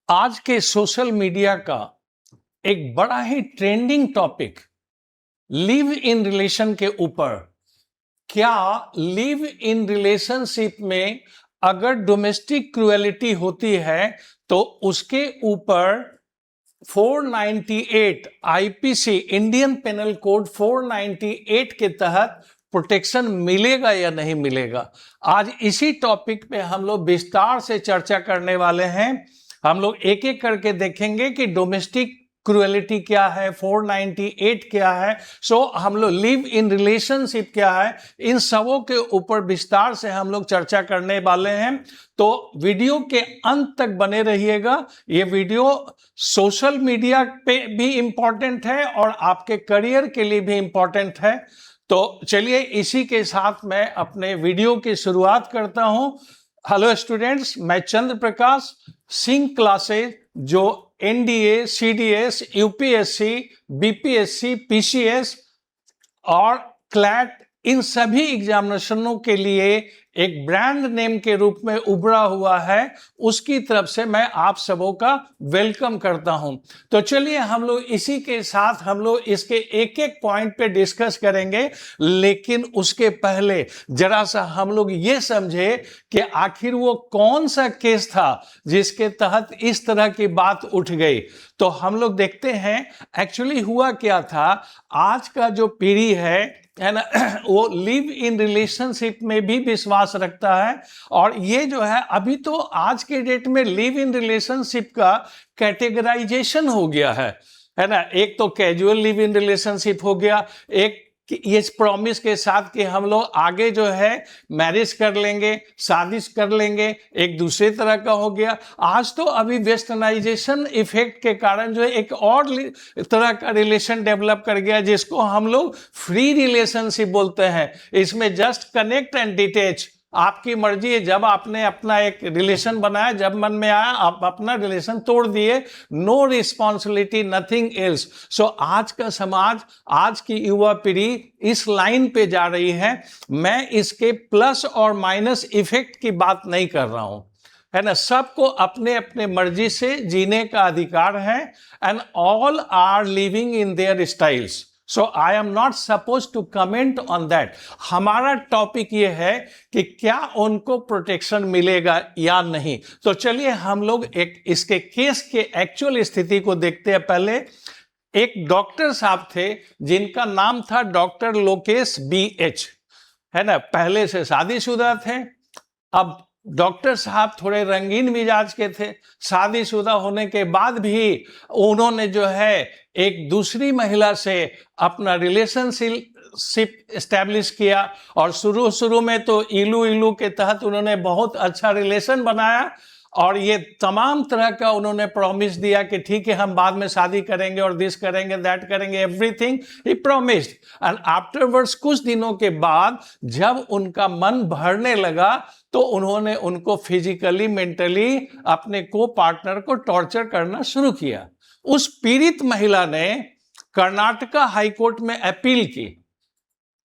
आज के social media का एक बड़ा ही trending topic live in relation के ऊपर। क्या लिव इन रिलेशनशिप में अगर डोमेस्टिक क्रुएलिटी होती है तो उसके ऊपर 498 आईपीसी इंडियन पेनल कोड 498 के तहत प्रोटेक्शन मिलेगा या नहीं मिलेगा। आज इसी टॉपिक पे हम लोग विस्तार से चर्चा करने वाले हैं। हम लोग एक एक करके देखेंगे कि डोमेस्टिक क्रुएलिटी क्या है, 498 क्या है, हम लोग लिव इन रिलेशनशिप क्या है, इन सबों के ऊपर विस्तार से हम लोग चर्चा करने वाले हैं। तो वीडियो के अंत तक बने रहिएगा। ये वीडियो सोशल मीडिया पे भी इंपॉर्टेंट है और आपके करियर के लिए भी इंपॉर्टेंट है। तो चलिए इसी के साथ मैं अपने वीडियो की शुरुआत करता हूं। हेलो स्टूडेंट्स, मैं चंद्र प्रकाश सिंह क्लासेज जो NDA, CDS, UPSC, BPSC, PCS और क्लैट इन सभी एग्जामिनेशनों के लिए एक ब्रांड नेम के रूप में उभरा हुआ है, उसकी तरफ से मैं आप सबों का वेलकम करता हूं। तो चलिए हम लोग इसी के साथ हम लोग इसके एक एक पॉइंट पे डिस्कस करेंगे, लेकिन उसके पहले जरा सा हम लोग ये समझे कि आखिर वो कौन सा केस था जिसके तहत इस तरह की बात उठ गई। तो हम लोग देखते हैं एक्चुअली हुआ क्या था। आज का जो पीढ़ी है ना, वो लिव इन रिलेशनशिप में भी विश्वास रखता है। और ये जो है अभी तो आज के डेट में लिव इन रिलेशनशिप का कैटेगराइजेशन हो गया है ना। एक तो कैजुअल लिव इन रिलेशनशिप हो गया, एक ये प्रॉमिस के साथ कि हम लोग आगे जो है मैरिज कर लेंगे, शादी कर लेंगे, एक दूसरे तरह का हो गया। आज तो अभी वेस्टर्नाइजेशन इफेक्ट के कारण जो है एक और तरह का रिलेशन डेवलप कर गया, जिसको हम लोग फ्री रिलेशनशिप बोलते हैं। इसमें जस्ट कनेक्ट एंड डिटैच, आपकी मर्जी है। जब आपने अपना एक रिलेशन बनाया, जब मन में आया आप अपना रिलेशन तोड़ दिए, नो रिस्पॉन्सिबिलिटी, नथिंग एल्स। आज का समाज, आज की युवा पीढ़ी इस लाइन पे जा रही है। मैं इसके प्लस और माइनस इफेक्ट की बात नहीं कर रहा हूं, है ना। सबको अपने अपने मर्जी से जीने का अधिकार है and all are living in their styles. So I am not supposed to comment on that. हमारा टॉपिक ये है कि क्या उनको प्रोटेक्शन मिलेगा या नहीं। तो चलिए हम लोग एक इसके केस के एक्चुअल स्थिति को देखते हैं। पहले एक डॉक्टर साहब थे जिनका नाम था डॉक्टर लोकेश BH, है ना। पहले से शादीशुदा थे। अब डॉक्टर साहब थोड़े रंगीन मिजाज के थे। शादीशुदा होने के बाद भी उन्होंने जो है एक दूसरी महिला से अपना रिलेशनशिप एस्टैब्लिश किया। और शुरू में तो इलू इलू के तहत उन्होंने बहुत अच्छा रिलेशन बनाया और ये तमाम तरह का उन्होंने प्रॉमिस दिया कि ठीक है हम बाद में शादी करेंगे और दिस करेंगे, दैट करेंगे, everything he promised. And afterwards कुछ दिनों के बाद जब उनका मन भरने लगा तो उन्होंने उनको फिजिकली, मेंटली अपने को पार्टनर को टॉर्चर करना शुरू किया। उस पीड़ित महिला ने कर्नाटका हाईकोर्ट में अपील की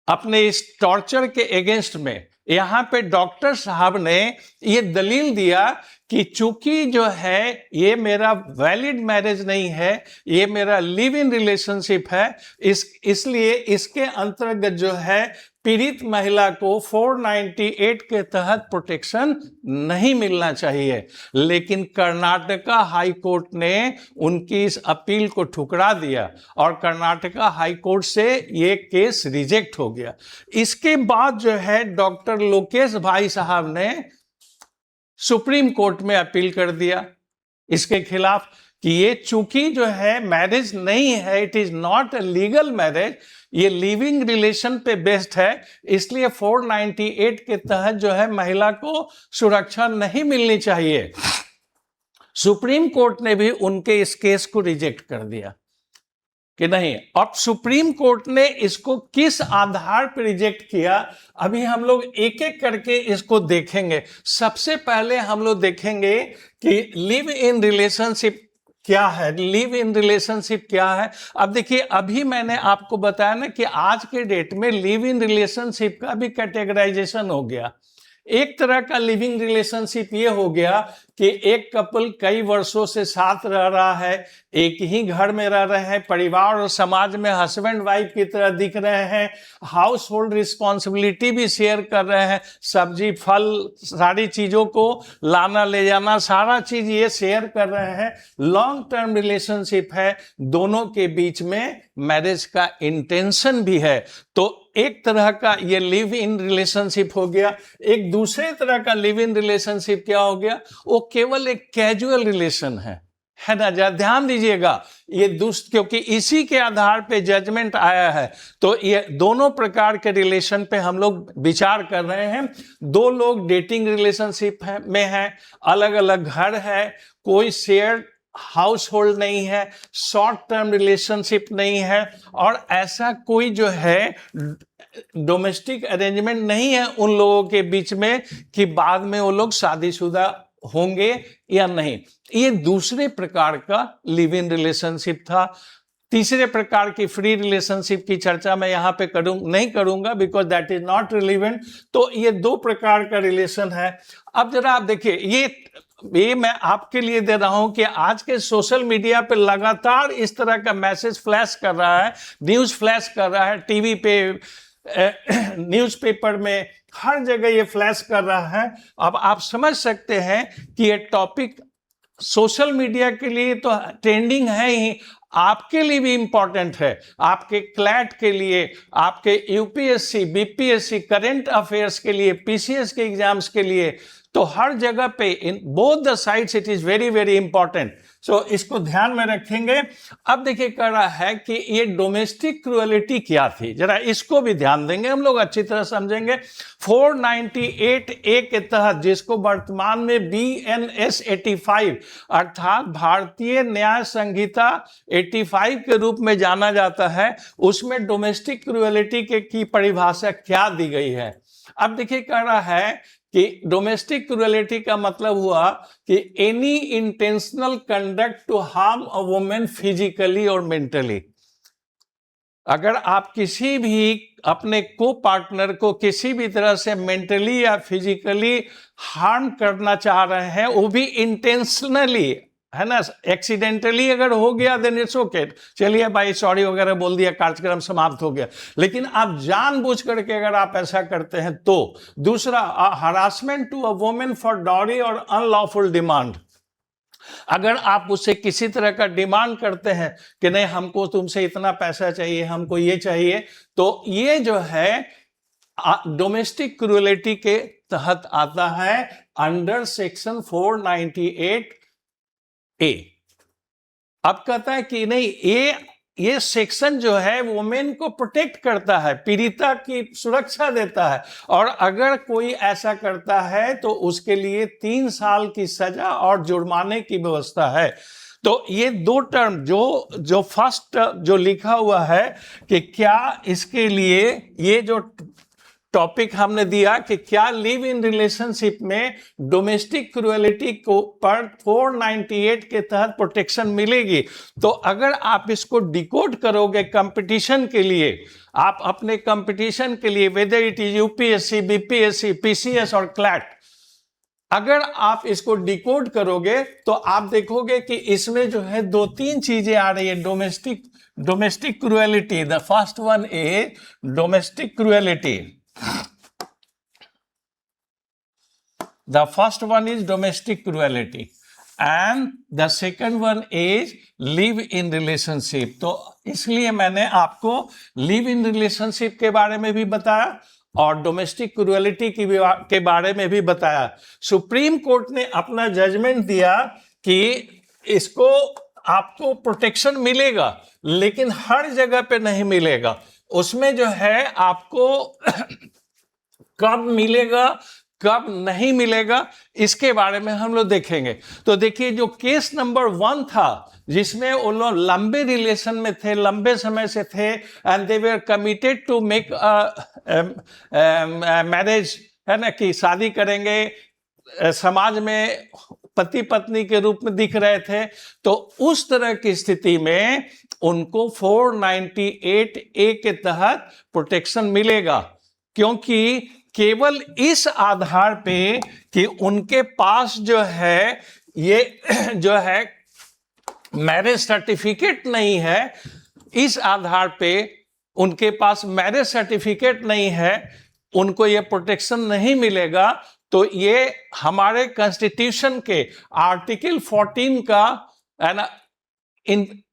अपने इस टॉर्चर के अगेंस्ट में। यहां पे डॉक्टर साहब ने ये दलील दिया कि चूंकि जो है ये मेरा वैलिड मैरिज नहीं है, ये मेरा लिव इन रिलेशनशिप है, इसलिए इसके अंतर्गत जो है पीड़ित महिला को 498 के तहत प्रोटेक्शन नहीं मिलना चाहिए। लेकिन कर्नाटका हाई कोर्ट ने उनकी इस अपील को ठुकरा दिया और कर्नाटका हाई कोर्ट से ये केस रिजेक्ट हो गया। इसके बाद जो है डॉक्टर लोकेश भाई साहब ने सुप्रीम कोर्ट में अपील कर दिया इसके खिलाफ कि ये चूंकि जो है मैरिज नहीं है, it is not a legal marriage, ये लिविंग रिलेशन पे बेस्ड है, इसलिए 498 के तहत जो है महिला को सुरक्षा नहीं मिलनी चाहिए। सुप्रीम कोर्ट ने भी उनके इस केस को रिजेक्ट कर दिया कि नहीं। अब सुप्रीम कोर्ट ने इसको किस आधार पर रिजेक्ट किया, अभी हम लोग एक एक करके इसको देखेंगे। सबसे पहले हम लोग देखेंगे कि लिव इन रिलेशनशिप क्या है, लिव इन रिलेशनशिप क्या है। अब देखिए, अभी मैंने आपको बताया ना कि आज के डेट में लिव इन रिलेशनशिप का भी कैटेगराइजेशन हो गया। एक तरह का लिविंग रिलेशनशिप ये हो गया कि एक कपल कई वर्षों से साथ रह रहा है, एक ही घर में रह रहे हैं, परिवार और समाज में हस्बैंड वाइफ की तरह दिख रहे हैं, हाउस होल्ड रिस्पॉन्सिबिलिटी भी शेयर कर रहे हैं, सब्जी फल सारी चीज़ों को लाना ले जाना सारा चीज़ ये शेयर कर रहे हैं, लॉन्ग टर्म रिलेशनशिप है, दोनों के बीच में मैरिज का इंटेंशन भी है। तो एक तरह का ये लिव इन रिलेशनशिप हो गया। एक दूसरे तरह का लिव इन रिलेशनशिप क्या हो गया, वो केवल एक कैजुअल रिलेशन है ना। जरा ध्यान दीजिएगा, ये क्योंकि इसी के आधार पे जजमेंट आया है, तो ये दोनों प्रकार के रिलेशन पे हम लोग विचार कर रहे हैं। दो लोग डेटिंग रिलेशनशिप में हैं, अलग अलग घर है, कोई शेयर हाउस होल्ड नहीं है, शॉर्ट टर्म रिलेशनशिप नहीं है, और ऐसा कोई जो है डोमेस्टिक अरेंजमेंट नहीं है उन लोगों के बीच में कि बाद में वो लोग शादीशुदा होंगे या नहीं। ये दूसरे प्रकार का लिव इन रिलेशनशिप था। तीसरे प्रकार की फ्री रिलेशनशिप की चर्चा मैं यहाँ पे नहीं करूंगा because that is not relevant. तो ये दो प्रकार का रिलेशन है। अब जरा आप देखिए, ये मैं आपके लिए दे रहा हूं कि आज के सोशल मीडिया पे लगातार इस तरह का मैसेज फ्लैश कर रहा है, न्यूज फ्लैश कर रहा है, टीवी पे न्यूज़पेपर में हर जगह ये फ्लैश कर रहा है। अब आप समझ सकते हैं कि ये टॉपिक सोशल मीडिया के लिए तो ट्रेंडिंग है ही, आपके लिए भी इंपॉर्टेंट है, आपके क्लैट के लिए, आपके यूपीएससी बीपीएससी करंट अफेयर्स के लिए, पीसीएस के एग्जाम्स के लिए, तो हर जगह पे in both the sides it is very very important. So इसको ध्यान में रखेंगे। अब देखिए कर रहा है कि ये डोमेस्टिक क्रूएलिटी क्या थी, जरा इसको भी ध्यान देंगे, हम लोग अच्छी तरह समझेंगे। 498A के तहत, जिसको वर्तमान में BNS 85 अर्थात भारतीय न्याय संहिता 85 के रूप में जाना जाता है, उसमें डोमेस्टिक क्रूएलिटी की परिभाषा क्या दी गई है। अब देखिए कर रहा है कि डोमेस्टिक क्रूएलिटी का मतलब हुआ कि any intentional conduct to harm a women physically और मेंटली। अगर आप किसी भी अपने को पार्टनर को किसी भी तरह से मेंटली या फिजिकली हार्म करना चाह रहे हैं, वो भी इंटेंशनली, है ना, एक्सीडेंटली अगर हो गया देन इट्स ओके, चलिए भाई सॉरी वगैरह बोल दिया, कार्यक्रम समाप्त हो गया। लेकिन आप जानबूझ करके अगर आप ऐसा करते हैं तो। दूसरा, harassment to a women for dowry और अनलॉफुल डिमांड। अगर आप उससे किसी तरह का डिमांड करते हैं कि नहीं हमको तुमसे इतना पैसा चाहिए, हमको ये चाहिए, तो ये जो है डोमेस्टिक क्रूएलिटी के तहत आता है अंडर सेक्शन 498A। अब कहता है कि नहीं, ये सेक्शन जो है वुमेन को प्रोटेक्ट करता है, पीड़िता की सुरक्षा देता है, और अगर कोई ऐसा करता है तो उसके लिए 3 साल की सजा और जुर्माने की व्यवस्था है। तो ये दो टर्म जो फर्स्ट जो लिखा हुआ है कि क्या इसके लिए ये जो टॉपिक हमने दिया कि क्या लिव इन रिलेशनशिप में डोमेस्टिक क्रूएलिटी को पर 498 के तहत प्रोटेक्शन मिलेगी। तो अगर आप इसको डिकोड करोगे कंपटीशन के लिए, आप अपने कंपटीशन के लिए whether it is UPSC BPSC PCS और क्लैट, अगर आप इसको डिकोड करोगे तो आप देखोगे कि इसमें जो है 2-3 चीजें आ रही है domestic cruelty. The first one is domestic cruelty. The first one is domestic cruelty and the second one is live in relationship। तो इसलिए मैंने आपको live in relationship के बारे में भी बताया और डोमेस्टिक क्रूएलिटी के बारे में भी बताया। सुप्रीम कोर्ट ने अपना जजमेंट दिया कि इसको आपको प्रोटेक्शन मिलेगा, लेकिन हर जगह पे नहीं मिलेगा। उसमें जो है आपको कब मिलेगा कब नहीं मिलेगा इसके बारे में हम लोग देखेंगे। तो देखिए, जो केस नंबर 1 था जिसमें वो लोग लंबे रिलेशन में थे, लंबे समय से थे, and they were committed to make marriage, है ना, कि शादी करेंगे, समाज में पति पत्नी के रूप में दिख रहे थे, तो उस तरह की स्थिति में उनको 498A के तहत प्रोटेक्शन मिलेगा। क्योंकि केवल इस आधार पे कि उनके पास जो है ये जो है मैरिज सर्टिफिकेट नहीं है, इस आधार पे उनके पास मैरिज सर्टिफिकेट नहीं है, उनको ये प्रोटेक्शन नहीं मिलेगा। तो ये हमारे कॉन्स्टिट्यूशन के आर्टिकल 14 का है ना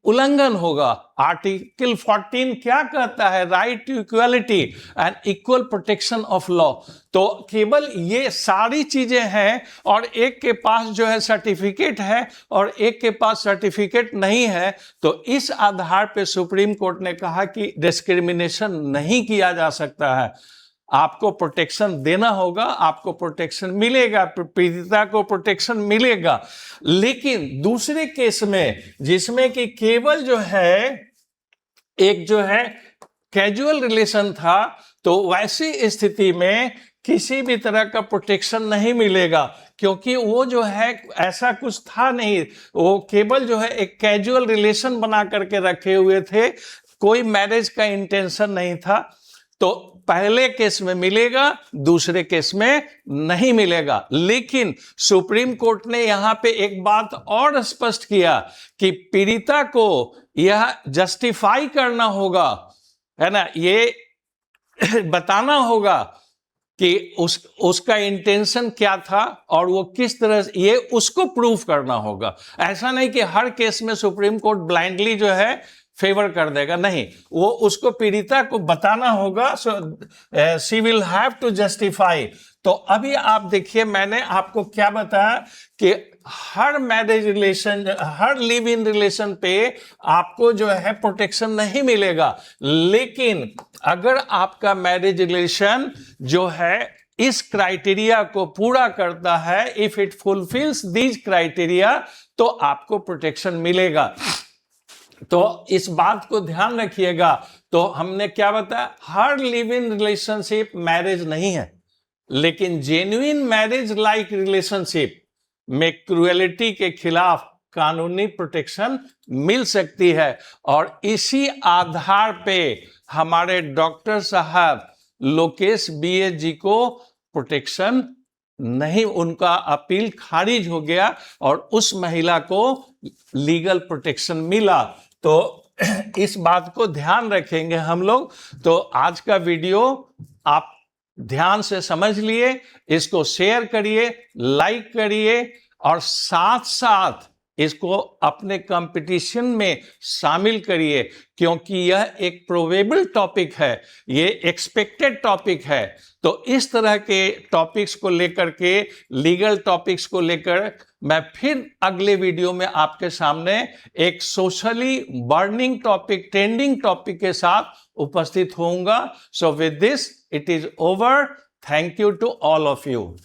उल्लंघन होगा। आर्टिकल 14 क्या कहता है? Right to equality and equal protection of law. तो केवल ये सारी चीजें हैं और एक के पास जो है सर्टिफिकेट है और एक के पास सर्टिफिकेट नहीं है, तो इस आधार पे सुप्रीम कोर्ट ने कहा कि डिस्क्रिमिनेशन नहीं किया जा सकता है, आपको प्रोटेक्शन देना होगा, आपको प्रोटेक्शन मिलेगा, पीड़िता को प्रोटेक्शन मिलेगा। लेकिन दूसरे केस में जिसमें कि केवल जो है एक जो है कैजुअल रिलेशन था, तो वैसी स्थिति में किसी भी तरह का प्रोटेक्शन नहीं मिलेगा, क्योंकि वो जो है ऐसा कुछ था नहीं, वो केवल जो है एक कैजुअल रिलेशन बना करके रखे हुए थे, कोई मैरिज का इंटेंशन नहीं था। तो पहले केस में मिलेगा, दूसरे केस में नहीं मिलेगा। लेकिन सुप्रीम कोर्ट ने यहां पे एक बात और स्पष्ट किया कि पीड़िता को यह जस्टिफाई करना होगा, है ना, ये बताना होगा कि उसका इंटेंशन क्या था और वो किस तरह से, ये उसको प्रूफ करना होगा। ऐसा नहीं कि हर केस में सुप्रीम कोर्ट ब्लाइंडली जो है फेवर कर देगा, नहीं, वो उसको पीड़िता को बताना होगा। So she will have to justify. तो अभी आप देखिए, मैंने आपको क्या बताया कि हर मैरिज रिलेशन, हर लिव इन रिलेशन पे आपको जो है प्रोटेक्शन नहीं मिलेगा। लेकिन अगर आपका मैरिज रिलेशन जो है इस क्राइटेरिया को पूरा करता है, if it fulfils these criteria, तो आपको प्रोटेक्शन मिलेगा। तो इस बात को ध्यान रखिएगा। तो हमने क्या बताया, हर लिव इन रिलेशनशिप मैरिज नहीं है, लेकिन जेन्युइन मैरिज लाइक रिलेशनशिप में क्रूएलिटी के खिलाफ कानूनी प्रोटेक्शन मिल सकती है। और इसी आधार पे हमारे डॉक्टर साहब लोकेश बीए जी को प्रोटेक्शन नहीं, उनका अपील खारिज हो गया और उस महिला को लीगल प्रोटेक्शन मिला। तो इस बात को ध्यान रखेंगे हम लोग। तो आज का वीडियो आप ध्यान से समझ लिए, इसको शेयर करिए, लाइक करिए और साथ साथ इसको अपने कंपटीशन में शामिल करिए, क्योंकि यह एक प्रोबेबल टॉपिक है, ये एक्सपेक्टेड टॉपिक है। तो इस तरह के टॉपिक्स को लेकर के, लीगल टॉपिक्स को लेकर मैं फिर अगले वीडियो में आपके सामने एक socially burning topic, trending topic के साथ उपस्थित होऊंगा। So with this it is over. Thank you to all of you.